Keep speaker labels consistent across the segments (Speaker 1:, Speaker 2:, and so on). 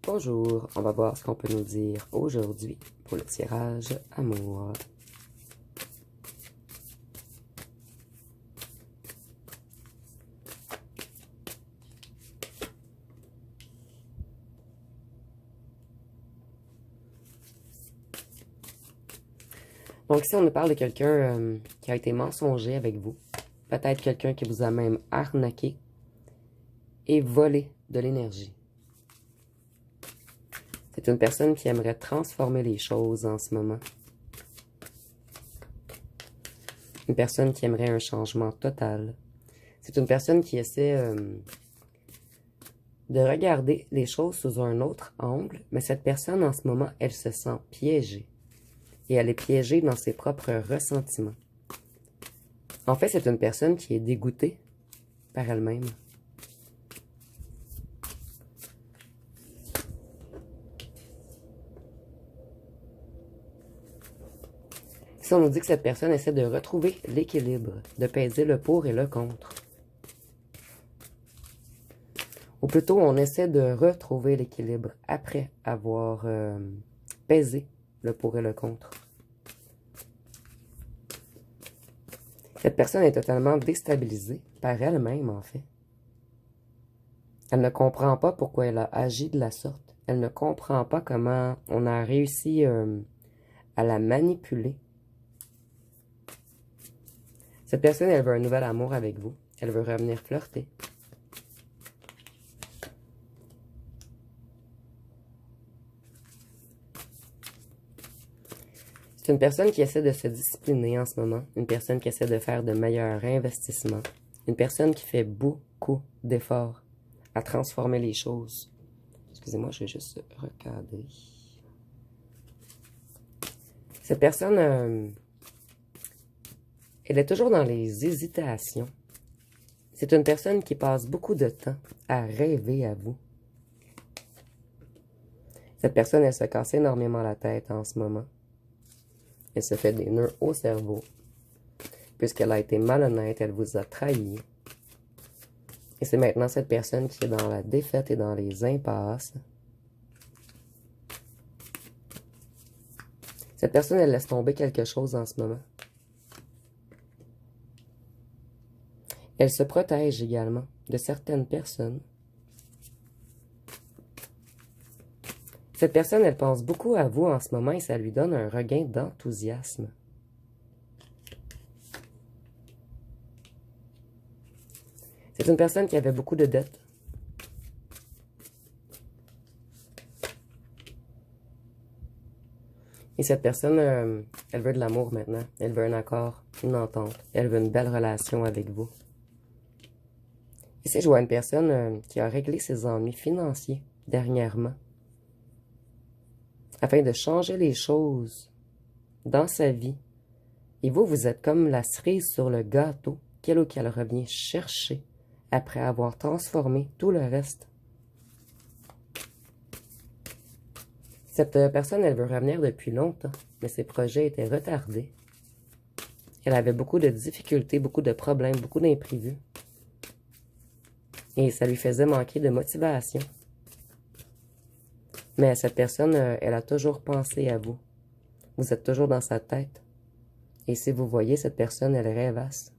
Speaker 1: Bonjour, on va voir ce qu'on peut nous dire aujourd'hui pour le tirage amour. Donc ici, on nous parle de quelqu'un qui a été mensonger avec vous. Peut-être quelqu'un qui vous a même arnaqué et volé de l'énergie. C'est une personne qui aimerait transformer les choses en ce moment. Une personne qui aimerait un changement total. C'est une personne qui essaie de regarder les choses sous un autre angle, mais cette personne en ce moment, elle se sent piégée. Et elle est piégée dans ses propres ressentiments. En fait, c'est une personne qui est dégoûtée par elle-même. Ici, on nous dit que cette personne essaie de retrouver l'équilibre, de peser le pour et le contre. Ou plutôt, on essaie de retrouver l'équilibre après avoir pesé le pour et le contre. Cette personne est totalement déstabilisée par elle-même, en fait. Elle ne comprend pas pourquoi elle a agi de la sorte. Elle ne comprend pas comment on a réussi à la manipuler. Cette personne, elle veut un nouvel amour avec vous. Elle veut revenir flirter. C'est une personne qui essaie de se discipliner en ce moment. Une personne qui essaie de faire de meilleurs investissements. Une personne qui fait beaucoup d'efforts à transformer les choses. Excusez-moi, je vais juste recadrer. Cette personne, elle est toujours dans les hésitations. C'est une personne qui passe beaucoup de temps à rêver à vous. Cette personne, elle se casse énormément la tête en ce moment. Elle se fait des nœuds au cerveau. Puisqu'elle a été malhonnête, elle vous a trahi. Et c'est maintenant cette personne qui est dans la défaite et dans les impasses. Cette personne, elle laisse tomber quelque chose en ce moment. Elle se protège également de certaines personnes. Cette personne, elle pense beaucoup à vous en ce moment et ça lui donne un regain d'enthousiasme. C'est une personne qui avait beaucoup de dettes. Et cette personne, elle veut de l'amour maintenant. Elle veut un accord, une entente. Elle veut une belle relation avec vous. Ici, je vois une personne qui a réglé ses ennuis financiers dernièrement. Afin de changer les choses dans sa vie. Et vous, vous êtes comme la cerise sur le gâteau qu'elle ou qu'elle revient chercher après avoir transformé tout le reste. Cette personne, elle veut revenir depuis longtemps, mais ses projets étaient retardés. Elle avait beaucoup de difficultés, beaucoup de problèmes, beaucoup d'imprévus. Et ça lui faisait manquer de motivation. Mais cette personne, elle a toujours pensé à vous. Vous êtes toujours dans sa tête. Et si vous voyez, cette personne, elle rêvasse.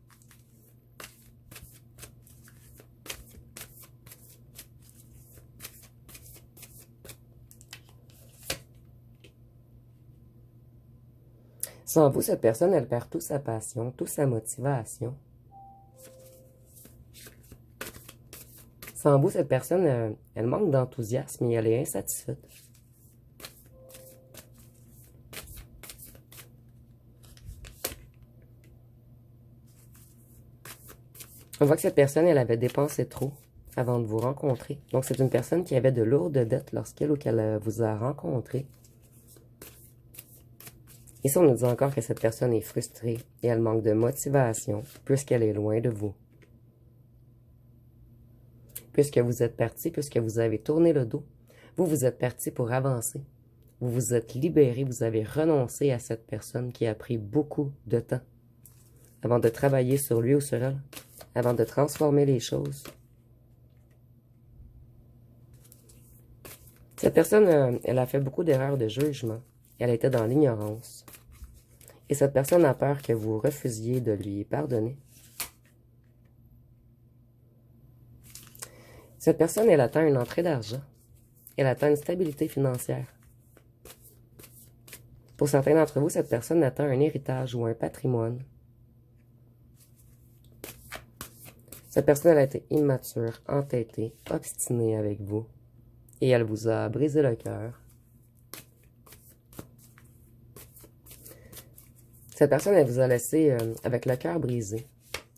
Speaker 1: Sans vous, cette personne, elle perd toute sa passion, toute sa motivation. Sans vous, cette personne, elle manque d'enthousiasme et elle est insatisfaite. On voit que cette personne, elle avait dépensé trop avant de vous rencontrer. Donc, c'est une personne qui avait de lourdes dettes lorsqu'elle ou qu'elle vous a rencontré. Ici, on nous dit encore que cette personne est frustrée et elle manque de motivation puisqu'elle est loin de vous. Puisque vous êtes parti, puisque vous avez tourné le dos, vous êtes parti pour avancer. Vous vous êtes libéré, vous avez renoncé à cette personne qui a pris beaucoup de temps avant de travailler sur lui ou sur elle, avant de transformer les choses. Cette personne, elle a fait beaucoup d'erreurs de jugement. Elle était dans l'ignorance. Et cette personne a peur que vous refusiez de lui pardonner. Cette personne, elle attend une entrée d'argent. Elle attend une stabilité financière. Pour certains d'entre vous, cette personne attend un héritage ou un patrimoine. Cette personne, elle a été immature, entêtée, obstinée avec vous. Et elle vous a brisé le cœur. Cette personne, elle vous a laissé avec le cœur brisé.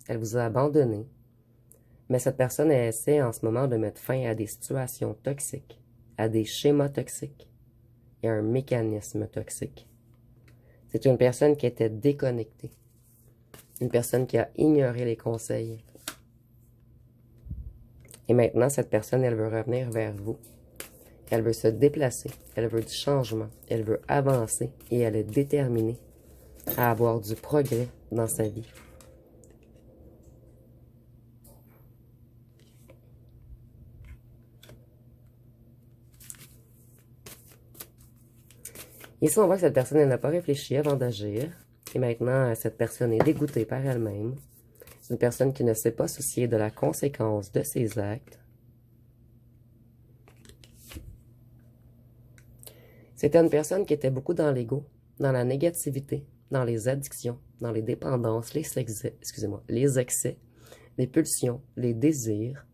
Speaker 1: Elle vous a abandonné. Mais cette personne, elle essaie en ce moment de mettre fin à des situations toxiques, à des schémas toxiques et à un mécanisme toxique. C'est une personne qui était déconnectée. Une personne qui a ignoré les conseils. Et maintenant, cette personne, elle veut revenir vers vous. Elle veut se déplacer. Elle veut du changement. Elle veut avancer. Et elle est déterminée à avoir du progrès dans sa vie. Ici, on voit que cette personne, elle n'a pas réfléchi avant d'agir. Et maintenant, cette personne est dégoûtée par elle-même. C'est une personne qui ne s'est pas souciée de la conséquence de ses actes. C'était une personne qui était beaucoup dans l'ego, dans la négativité, dans les addictions, dans les dépendances, les excès, les pulsions, les désirs.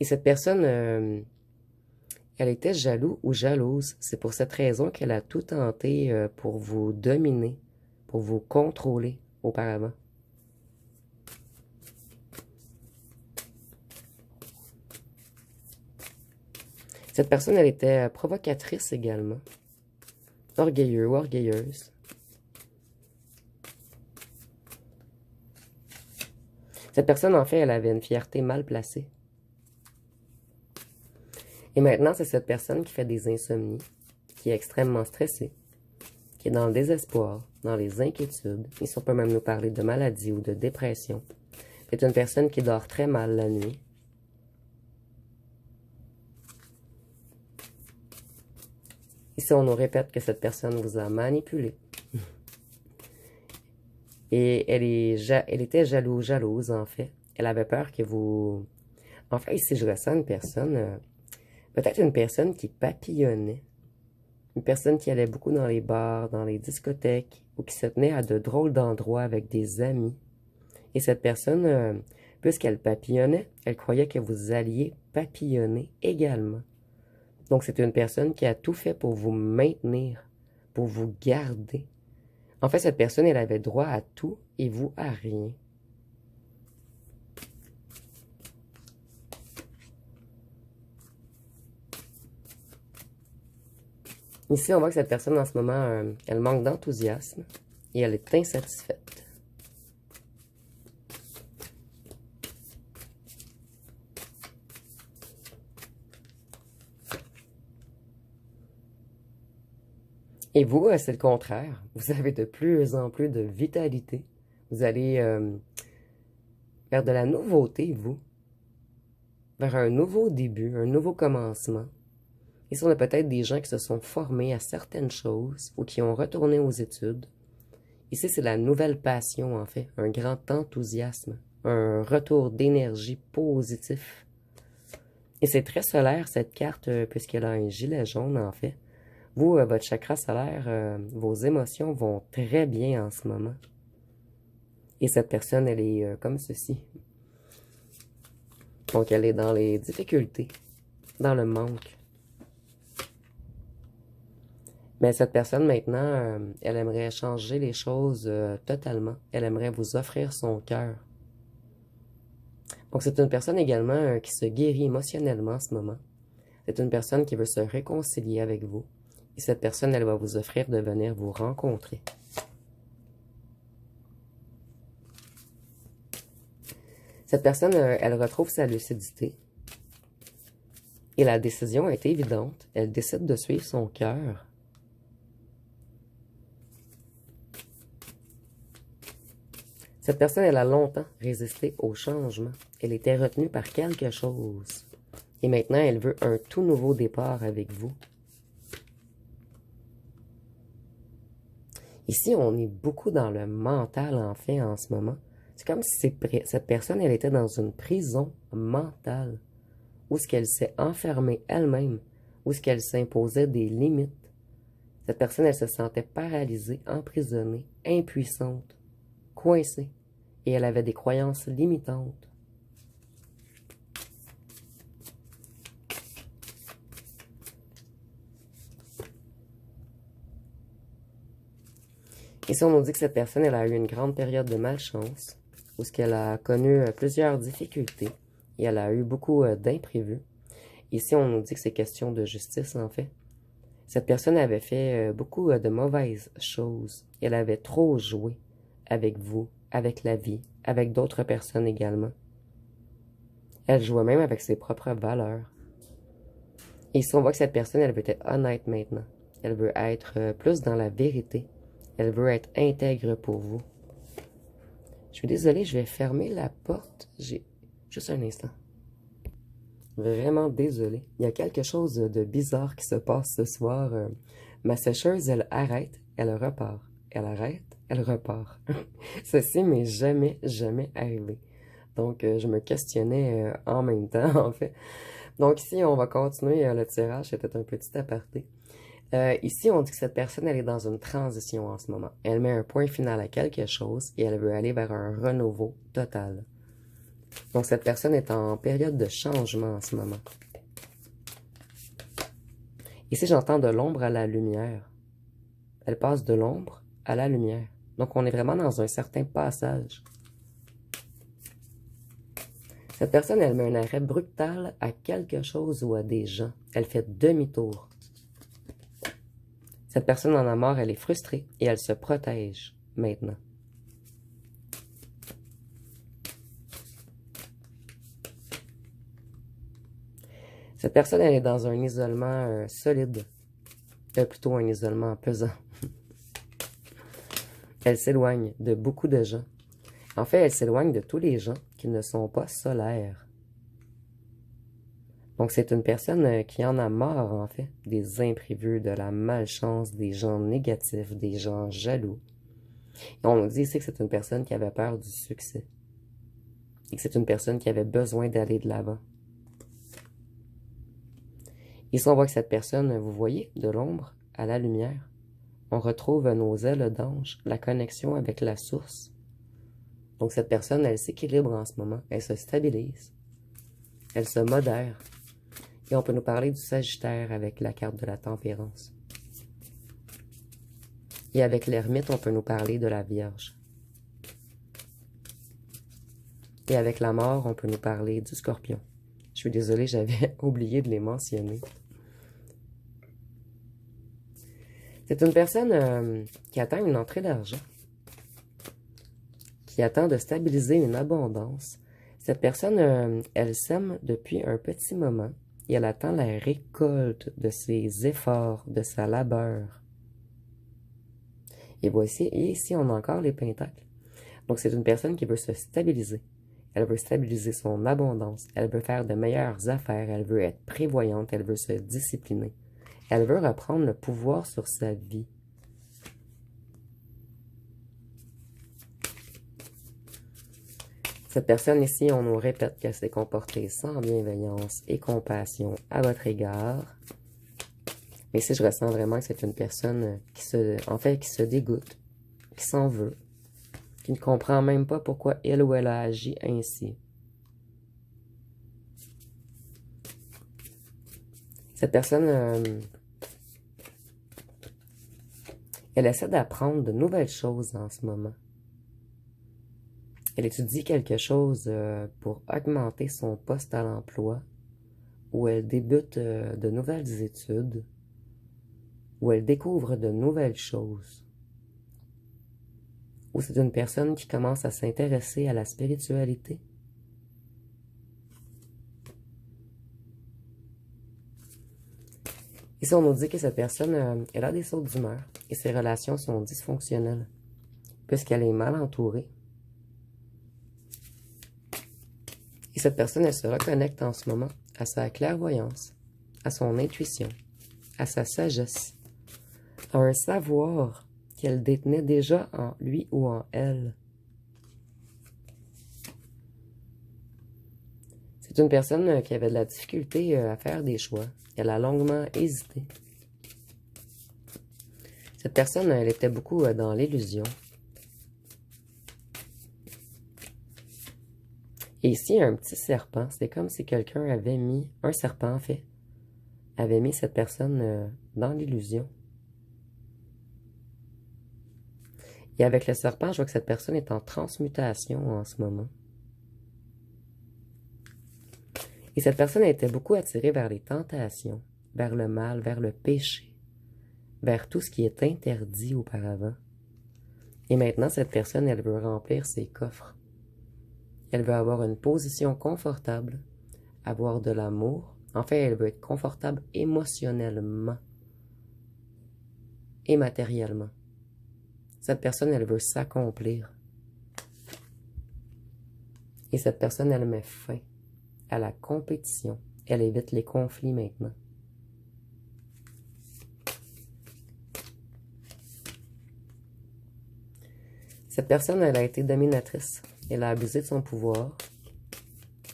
Speaker 1: Et cette personne, elle était jaloux ou jalouse. C'est pour cette raison qu'elle a tout tenté pour vous dominer, pour vous contrôler auparavant. Cette personne, elle était provocatrice également. Orgueilleux ou orgueilleuse. Cette personne, en fait, elle avait une fierté mal placée. Et maintenant, c'est cette personne qui fait des insomnies, qui est extrêmement stressée, qui est dans le désespoir, dans les inquiétudes. Ici, on peut même nous parler de maladie ou de dépression. C'est une personne qui dort très mal la nuit. Ici, on nous répète que cette personne vous a manipulé. Et elle était jalouse, en fait. Elle avait peur que vous... En fait, ici, je ressens une personne... peut-être une personne qui papillonnait. Une personne qui allait beaucoup dans les bars, dans les discothèques, ou qui se tenait à de drôles d'endroits avec des amis. Et cette personne, puisqu'elle papillonnait, elle croyait que vous alliez papillonner également. Donc, c'est une personne qui a tout fait pour vous maintenir, pour vous garder. En fait, cette personne, elle avait droit à tout et vous à rien. Ici, on voit que cette personne, en ce moment, elle manque d'enthousiasme et elle est insatisfaite. Et vous, c'est le contraire. Vous avez de plus en plus de vitalité. Vous allez vers de la nouveauté, vous. Vers un nouveau début, un nouveau commencement. Ici, on a peut-être des gens qui se sont formés à certaines choses ou qui ont retourné aux études. Ici, c'est la nouvelle passion, en fait. Un grand enthousiasme. Un retour d'énergie positif. Et c'est très solaire, cette carte, puisqu'elle a un gilet jaune, en fait. Vous, votre chakra solaire, vos émotions vont très bien en ce moment. Et cette personne, elle est comme ceci. Donc, elle est dans les difficultés, dans le manque. Mais cette personne, maintenant, elle aimerait changer les choses totalement. Elle aimerait vous offrir son cœur. Donc, c'est une personne également qui se guérit émotionnellement en ce moment. C'est une personne qui veut se réconcilier avec vous. Et cette personne, elle va vous offrir de venir vous rencontrer. Cette personne, elle retrouve sa lucidité. Et la décision est évidente. Elle décide de suivre son cœur. Cette personne, elle a longtemps résisté au changement. Elle était retenue par quelque chose. Et maintenant, elle veut un tout nouveau départ avec vous. Ici, on est beaucoup dans le mental, en fait, en ce moment. C'est comme si cette personne, elle était dans une prison mentale, où ce qu'elle s'est enfermée elle-même, où ce qu'elle s'imposait des limites. Cette personne, elle se sentait paralysée, emprisonnée, impuissante, coincée, et elle avait des croyances limitantes. Ici, on nous dit que cette personne, elle a eu une grande période de malchance, où ce qu'elle a connu plusieurs difficultés, et elle a eu beaucoup d'imprévus. Ici, on nous dit que c'est question de justice, en fait. Cette personne avait fait beaucoup de mauvaises choses. Elle avait trop joué avec vous, avec la vie, avec d'autres personnes également. Elle jouait même avec ses propres valeurs. Et ici, on voit que cette personne, elle veut être honnête maintenant. Elle veut être plus dans la vérité. Elle veut être intègre pour vous. Je suis désolée, je vais fermer la porte. J'ai juste un instant. Vraiment désolée. Il y a quelque chose de bizarre qui se passe ce soir. Ma sécheuse, elle arrête, elle repart. Elle arrête, elle repart. Ceci m'est jamais, jamais arrivé. Donc, je me questionnais en même temps, en fait. Donc, ici, on va continuer le tirage. C'était un petit aparté. Ici, on dit que cette personne, elle est dans une transition en ce moment. Elle met un point final à quelque chose et elle veut aller vers un renouveau total. Donc, cette personne est en période de changement en ce moment. Ici, j'entends de l'ombre à la lumière. Elle passe de l'ombre à la lumière. Donc, on est vraiment dans un certain passage. Cette personne, elle met un arrêt brutal à quelque chose ou à des gens. Elle fait demi-tour. Cette personne en a marre, elle est frustrée et elle se protège maintenant. Cette personne, elle est dans un isolement solide. Plutôt un isolement pesant. Elle s'éloigne de beaucoup de gens. En fait, elle s'éloigne de tous les gens qui ne sont pas solaires. Donc, c'est une personne qui en a marre, en fait, des imprévus, de la malchance, des gens négatifs, des gens jaloux. Et on nous dit ici que c'est une personne qui avait peur du succès. Et que c'est une personne qui avait besoin d'aller de l'avant. Ici, on voit que cette personne, vous voyez, de l'ombre à la lumière. On retrouve nos ailes d'ange, la connexion avec la source. Donc, cette personne, elle s'équilibre en ce moment. Elle se stabilise. Elle se modère. Et on peut nous parler du Sagittaire avec la carte de la tempérance. Et avec l'ermite, on peut nous parler de la Vierge. Et avec la mort, on peut nous parler du Scorpion. Je suis désolée, j'avais oublié de les mentionner. C'est une personne qui attend une entrée d'argent, qui attend de stabiliser une abondance. Cette personne, elle sème depuis un petit moment et elle attend la récolte de ses efforts, de sa labeur. Et voici, et ici, on a encore les pentacles. Donc, c'est une personne qui veut se stabiliser. Elle veut stabiliser son abondance. Elle veut faire de meilleures affaires. Elle veut être prévoyante. Elle veut se discipliner. Elle veut reprendre le pouvoir sur sa vie. Cette personne ici, on nous répète qu'elle s'est comportée sans bienveillance et compassion à votre égard. Mais ici, je ressens vraiment que c'est une personne qui se dégoûte, qui s'en veut, qui ne comprend même pas pourquoi elle ou elle a agi ainsi. Cette personne, elle essaie d'apprendre de nouvelles choses en ce moment. Elle étudie quelque chose pour augmenter son poste à l'emploi, où elle débute de nouvelles études, où elle découvre de nouvelles choses, où c'est une personne qui commence à s'intéresser à la spiritualité. Ici, on nous dit que cette personne, elle a des sautes d'humeur et ses relations sont dysfonctionnelles, puisqu'elle est mal entourée. Et cette personne, elle se reconnecte en ce moment à sa clairvoyance, à son intuition, à sa sagesse, à un savoir qu'elle détenait déjà en lui ou en elle. C'est une personne qui avait de la difficulté à faire des choix. Elle a longuement hésité. Cette personne, elle était beaucoup dans l'illusion. Et ici, un petit serpent. C'est comme si quelqu'un avait mis, un serpent en fait, avait mis cette personne dans l'illusion. Et avec le serpent, je vois que cette personne est en transmutation en ce moment. Et cette personne était beaucoup attirée vers les tentations, vers le mal, vers le péché, vers tout ce qui est interdit auparavant. Et maintenant, cette personne, elle veut remplir ses coffres. Elle veut avoir une position confortable, avoir de l'amour. En fait, elle veut être confortable émotionnellement et matériellement. Cette personne, elle veut s'accomplir. Et cette personne, elle met fin à la compétition. Elle évite les conflits maintenant. Cette personne, elle a été dominatrice. Elle a abusé de son pouvoir.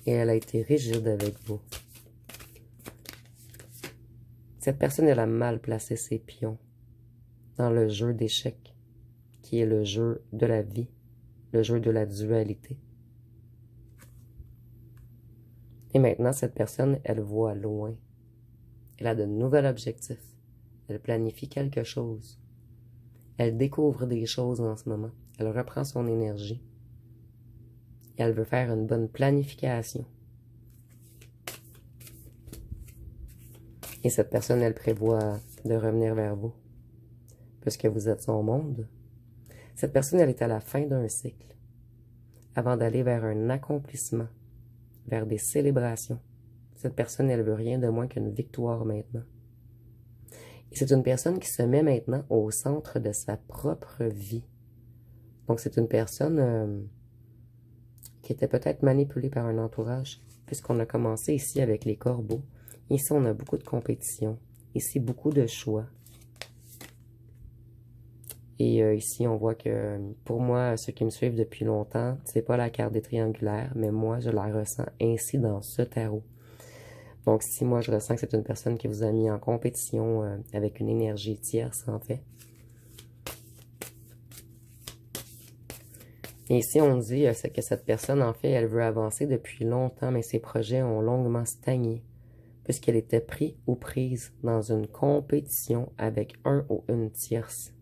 Speaker 1: Et elle a été rigide avec vous. Cette personne, elle a mal placé ses pions dans le jeu d'échecs, qui est le jeu de la vie, le jeu de la dualité. Et maintenant, cette personne, elle voit loin. Elle a de nouveaux objectifs. Elle planifie quelque chose. Elle découvre des choses en ce moment. Elle reprend son énergie. Et elle veut faire une bonne planification. Et cette personne, elle prévoit de revenir vers vous. Puisque vous êtes son monde. Cette personne, elle est à la fin d'un cycle. Avant d'aller vers un accomplissement. Vers des célébrations. Cette personne, elle veut rien de moins qu'une victoire maintenant. Et c'est une personne qui se met maintenant au centre de sa propre vie. Donc c'est une personne qui était peut-être manipulée par un entourage, puisqu'on a commencé ici avec les corbeaux. Ici, on a beaucoup de compétition. Ici, beaucoup de choix. Et ici, on voit que, pour moi, ceux qui me suivent depuis longtemps, c'est pas la carte des triangulaires, mais moi, je la ressens ainsi dans ce tarot. Donc, si moi, je ressens que c'est une personne qui vous a mis en compétition avec une énergie tierce, en fait. Et ici, on dit que cette personne, en fait, elle veut avancer depuis longtemps, mais ses projets ont longuement stagné, puisqu'elle était pris ou prise dans une compétition avec un ou une tierce.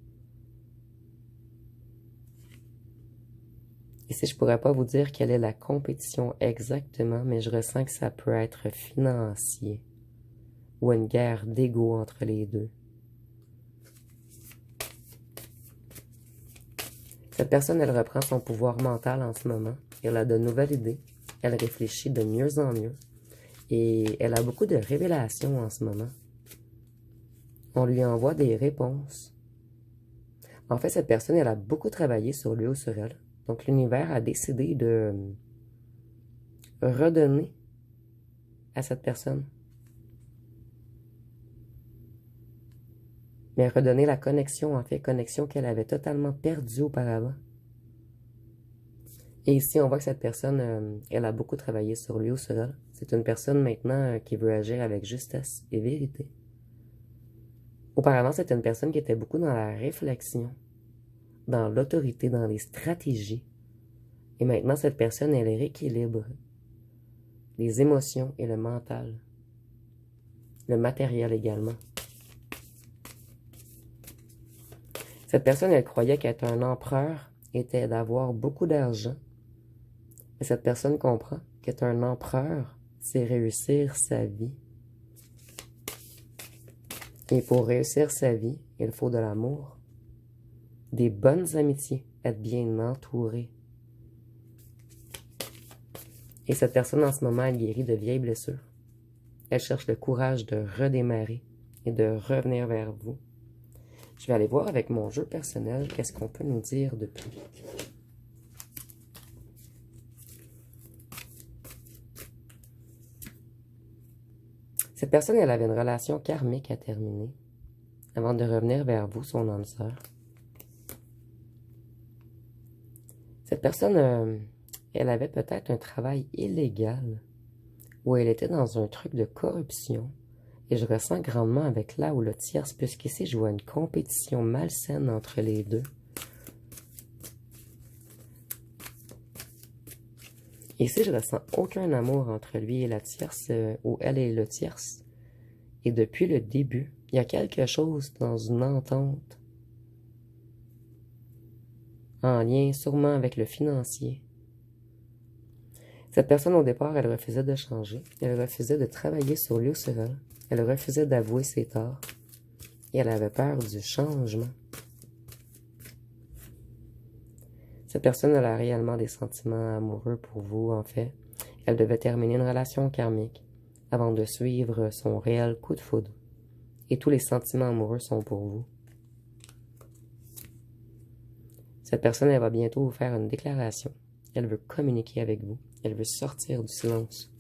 Speaker 1: Ici, je pourrais pas vous dire quelle est la compétition exactement, mais je ressens que ça peut être financier ou une guerre d'ego entre les deux. Cette personne, elle reprend son pouvoir mental en ce moment. Elle a de nouvelles idées. Elle réfléchit de mieux en mieux. Et elle a beaucoup de révélations en ce moment. On lui envoie des réponses. En fait, cette personne, elle a beaucoup travaillé sur lui ou sur elle. Donc, l'univers a décidé de redonner à cette personne. Mais redonner la connexion, en fait, connexion qu'elle avait totalement perdue auparavant. Et ici, on voit que cette personne, elle a beaucoup travaillé sur lui ou sur elle. C'est une personne maintenant qui veut agir avec justesse et vérité. Auparavant, c'était une personne qui était beaucoup dans la réflexion, dans l'autorité, dans les stratégies. Et maintenant, cette personne, elle rééquilibre les émotions et le mental. Le matériel également. Cette personne, elle croyait qu'être un empereur était d'avoir beaucoup d'argent. Et cette personne comprend qu'être un empereur, c'est réussir sa vie. Et pour réussir sa vie, il faut de l'amour, des bonnes amitiés, être bien entouré. Et cette personne, en ce moment, elle guérit de vieilles blessures. Elle cherche le courage de redémarrer et de revenir vers vous. Je vais aller voir avec mon jeu personnel qu'est-ce qu'on peut nous dire de plus. Cette personne, elle avait une relation karmique à terminer avant de revenir vers vous, son âme sœur. Cette personne, elle avait peut-être un travail illégal où elle était dans un truc de corruption. Et je ressens grandement avec là ou le tierce, puisqu'ici, je vois une compétition malsaine entre les deux. Ici, je ressens aucun amour entre lui et la tierce, ou elle et le tierce. Et depuis le début, il y a quelque chose dans une entente, en lien sûrement avec le financier. Cette personne, au départ, elle refusait de changer. Elle refusait de travailler sur lui ou sur elle. Elle refusait d'avouer ses torts. Et elle avait peur du changement. Cette personne, elle a réellement des sentiments amoureux pour vous, en fait. Elle devait terminer une relation karmique avant de suivre son réel coup de foudre. Et tous les sentiments amoureux sont pour vous. Cette personne, elle va bientôt vous faire une déclaration. Elle veut communiquer avec vous. Elle veut sortir du silence.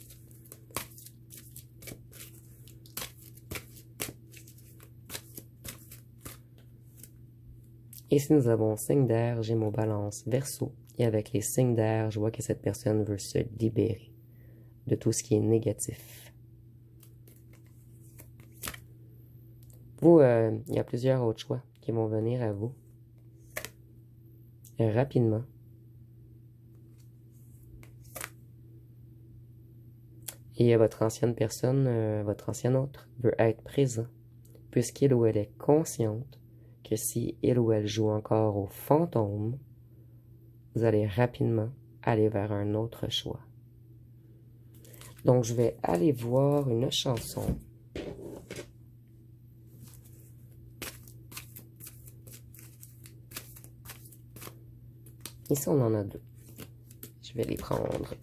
Speaker 1: Ici, nous avons signe d'air, Gémeaux, Balance, Verseau. Et avec les signes d'air, je vois que cette personne veut se libérer de tout ce qui est négatif. Vous, il y a plusieurs autres choix qui vont venir à vous rapidement. Et votre ancienne personne, votre ancien autre, veut être présent, puisqu'il ou elle est consciente que si il ou elle joue encore au fantôme, vous allez rapidement aller vers un autre choix. Donc, je vais aller voir une chanson. Ici, on en a deux. Je vais les prendre.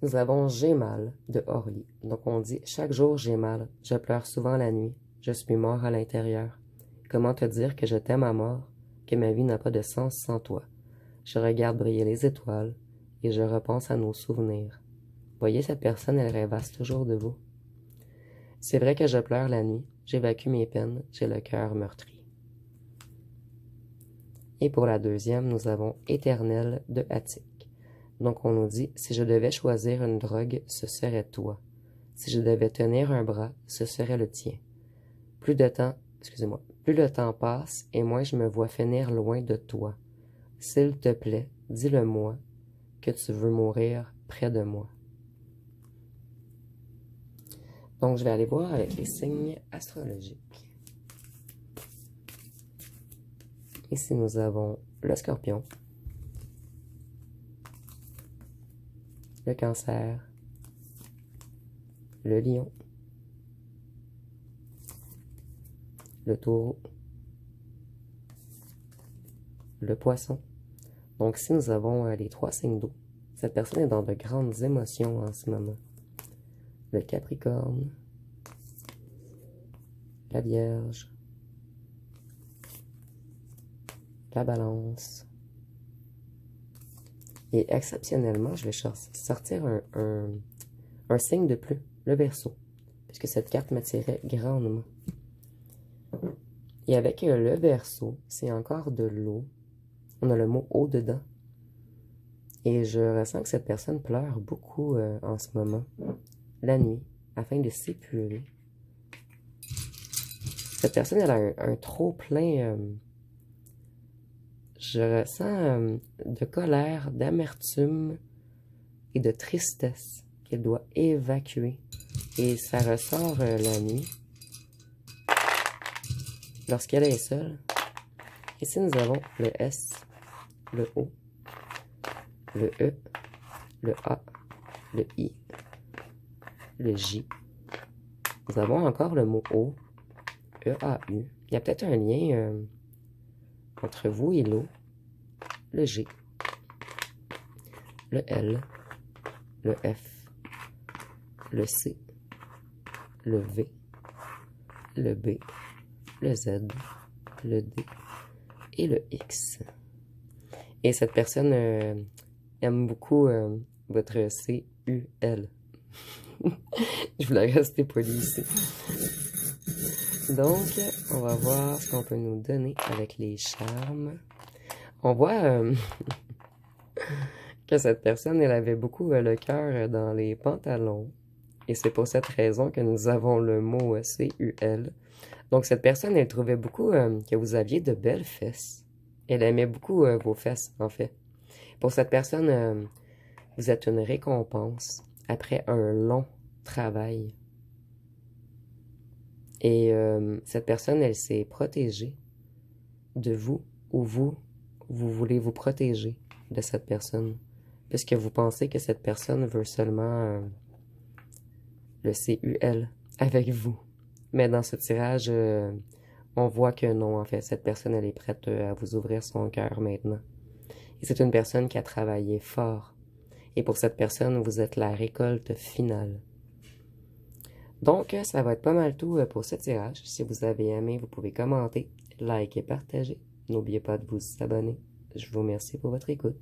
Speaker 1: Nous avons J'ai mal de Orly. Donc, on dit « Chaque jour, j'ai mal. Je pleure souvent la nuit. Je suis mort à l'intérieur. Comment te dire que je t'aime à mort, que ma vie n'a pas de sens sans toi? Je regarde briller les étoiles et je repense à nos souvenirs. Voyez, cette personne, elle rêvasse toujours de vous. C'est vrai que je pleure la nuit. J'évacue mes peines. J'ai le cœur meurtri. » Et pour la deuxième, nous avons Éternel de Attique. Donc, on nous dit, si je devais choisir une drogue, ce serait toi. Si je devais tenir un bras, ce serait le tien. Plus le temps passe et moins je me vois finir loin de toi. S'il te plaît, dis-le-moi que tu veux mourir près de moi. Donc, je vais aller voir avec les signes astrologiques. Ici, nous avons le Scorpion, le Cancer, le Lion, le Taureau, le Poisson. Donc ici, nous avons les trois signes d'eau. Cette personne est dans de grandes émotions en ce moment. Le Capricorne, la Vierge, la Balance. Et exceptionnellement, je vais sortir un signe de plus, le Verseau, puisque cette carte m'attirait grandement. Et avec le Verseau, c'est encore de l'eau. On a le mot eau dedans. Et je ressens que cette personne pleure beaucoup en ce moment, la nuit, afin de s'épurer. Cette personne, elle a un trop plein... je ressens de colère, d'amertume et de tristesse qu'elle doit évacuer. Et ça ressort la nuit, lorsqu'elle est seule. Ici, nous avons le S, le O, le E, le A, le I, le J. Nous avons encore le mot O, E-A-U. Il y a peut-être un lien entre vous et l'eau. Le G, le L, le F, le C, le V, le B, le Z, le D et le X. Et cette personne aime beaucoup votre C-U-L. Je voulais rester poli ici. Donc, on va voir ce qu'on peut nous donner avec les charmes. On voit que cette personne, elle avait beaucoup le cœur dans les pantalons. Et c'est pour cette raison que nous avons le mot CUL. Donc, cette personne, elle trouvait beaucoup que vous aviez de belles fesses. Elle aimait beaucoup vos fesses, en fait. Pour cette personne, vous êtes une récompense après un long travail. Et cette personne, elle s'est protégée de vous, ou vous voulez vous protéger de cette personne, puisque vous pensez que cette personne veut seulement le CUL avec vous. Mais dans ce tirage, on voit que non, en fait, cette personne, elle est prête à vous ouvrir son cœur maintenant. Et c'est une personne qui a travaillé fort. Et pour cette personne, vous êtes la récolte finale. Donc, ça va être pas mal tout pour ce tirage. Si vous avez aimé, vous pouvez commenter, liker et partager. N'oubliez pas de vous abonner. Je vous remercie pour votre écoute.